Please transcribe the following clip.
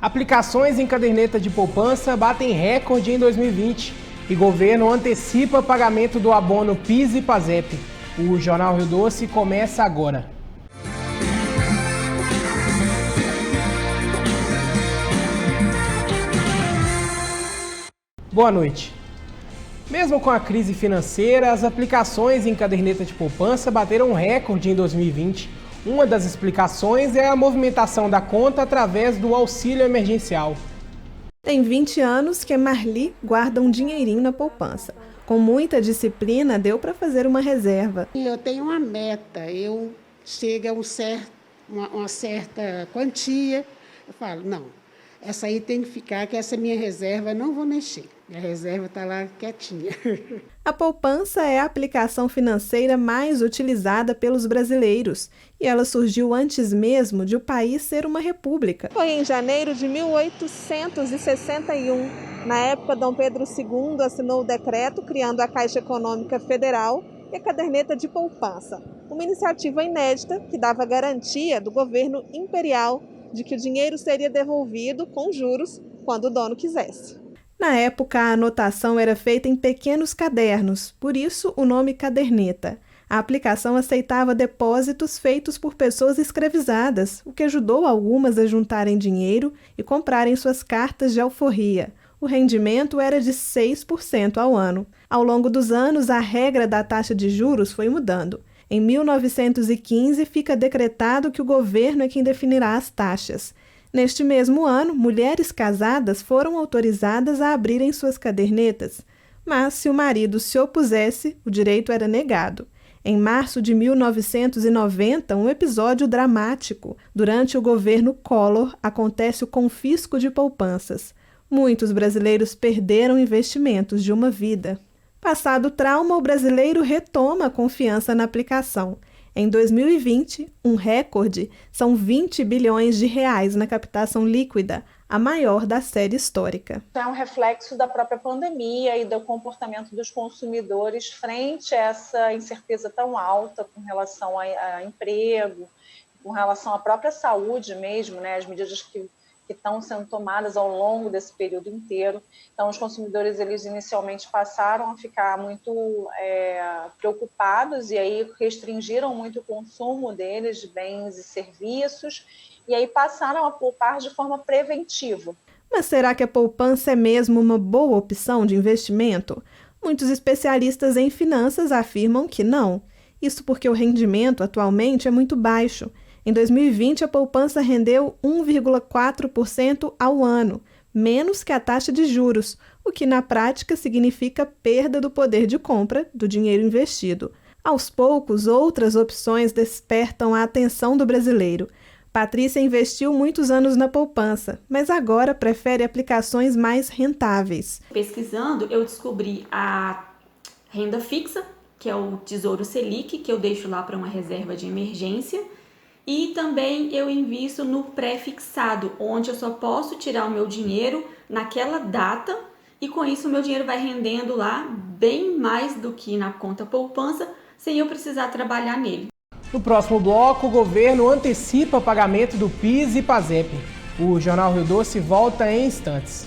Aplicações em caderneta de poupança batem recorde em 2020 e governo antecipa pagamento do abono PIS e PASEP. O Jornal Rio Doce começa agora. Boa noite. Mesmo com a crise financeira, as aplicações em caderneta de poupança bateram recorde em 2020. Uma das explicações é a movimentação da conta através do auxílio emergencial. Tem 20 anos que a Marli guarda um dinheirinho na poupança. Com muita disciplina, deu para fazer uma reserva. Eu tenho uma meta, eu chego a uma certa quantia, eu falo, não, essa aí tem que ficar, que essa minha reserva não vou mexer. Minha reserva está lá quietinha. A poupança é a aplicação financeira mais utilizada pelos brasileiros e ela surgiu antes mesmo de o país ser uma república. Foi em janeiro de 1861. Na época, Dom Pedro II assinou o decreto criando a Caixa Econômica Federal e a caderneta de poupança, uma iniciativa inédita que dava garantia do governo imperial de que o dinheiro seria devolvido com juros quando o dono quisesse. Na época, a anotação era feita em pequenos cadernos, por isso o nome caderneta. A aplicação aceitava depósitos feitos por pessoas escravizadas, o que ajudou algumas a juntarem dinheiro e comprarem suas cartas de alforria. O rendimento era de 6% ao ano. Ao longo dos anos, a regra da taxa de juros foi mudando. Em 1915, fica decretado que o governo é quem definirá as taxas. Neste mesmo ano, mulheres casadas foram autorizadas a abrirem suas cadernetas, mas se o marido se opusesse, o direito era negado. Em março de 1990, um episódio dramático. Durante o governo Collor, acontece o confisco de poupanças. Muitos brasileiros perderam investimentos de uma vida. Passado o trauma, o brasileiro retoma a confiança na aplicação. Em 2020, um recorde, são 20 bilhões de reais na captação líquida, a maior da série histórica. É um reflexo da própria pandemia e do comportamento dos consumidores frente a essa incerteza tão alta com relação a emprego, com relação à própria saúde mesmo, né? As medidas que estão sendo tomadas ao longo desse período inteiro. Então, os consumidores, eles inicialmente passaram a ficar muito preocupados e aí restringiram muito o consumo deles de bens e serviços e aí passaram a poupar de forma preventiva. Mas será que a poupança é mesmo uma boa opção de investimento? Muitos especialistas em finanças afirmam que não. Isso porque o rendimento atualmente é muito baixo. Em 2020, a poupança rendeu 1,4% ao ano, menos que a taxa de juros, o que na prática significa perda do poder de compra do dinheiro investido. Aos poucos, outras opções despertam a atenção do brasileiro. Patrícia investiu muitos anos na poupança, mas agora prefere aplicações mais rentáveis. Pesquisando, eu descobri a renda fixa, que é o Tesouro Selic, que eu deixo lá para uma reserva de emergência. E também eu invisto no pré-fixado, onde eu só posso tirar o meu dinheiro naquela data e com isso o meu dinheiro vai rendendo lá bem mais do que na conta poupança, sem eu precisar trabalhar nele. No próximo bloco, o governo antecipa pagamento do PIS e PASEP. O Jornal Rio Doce volta em instantes.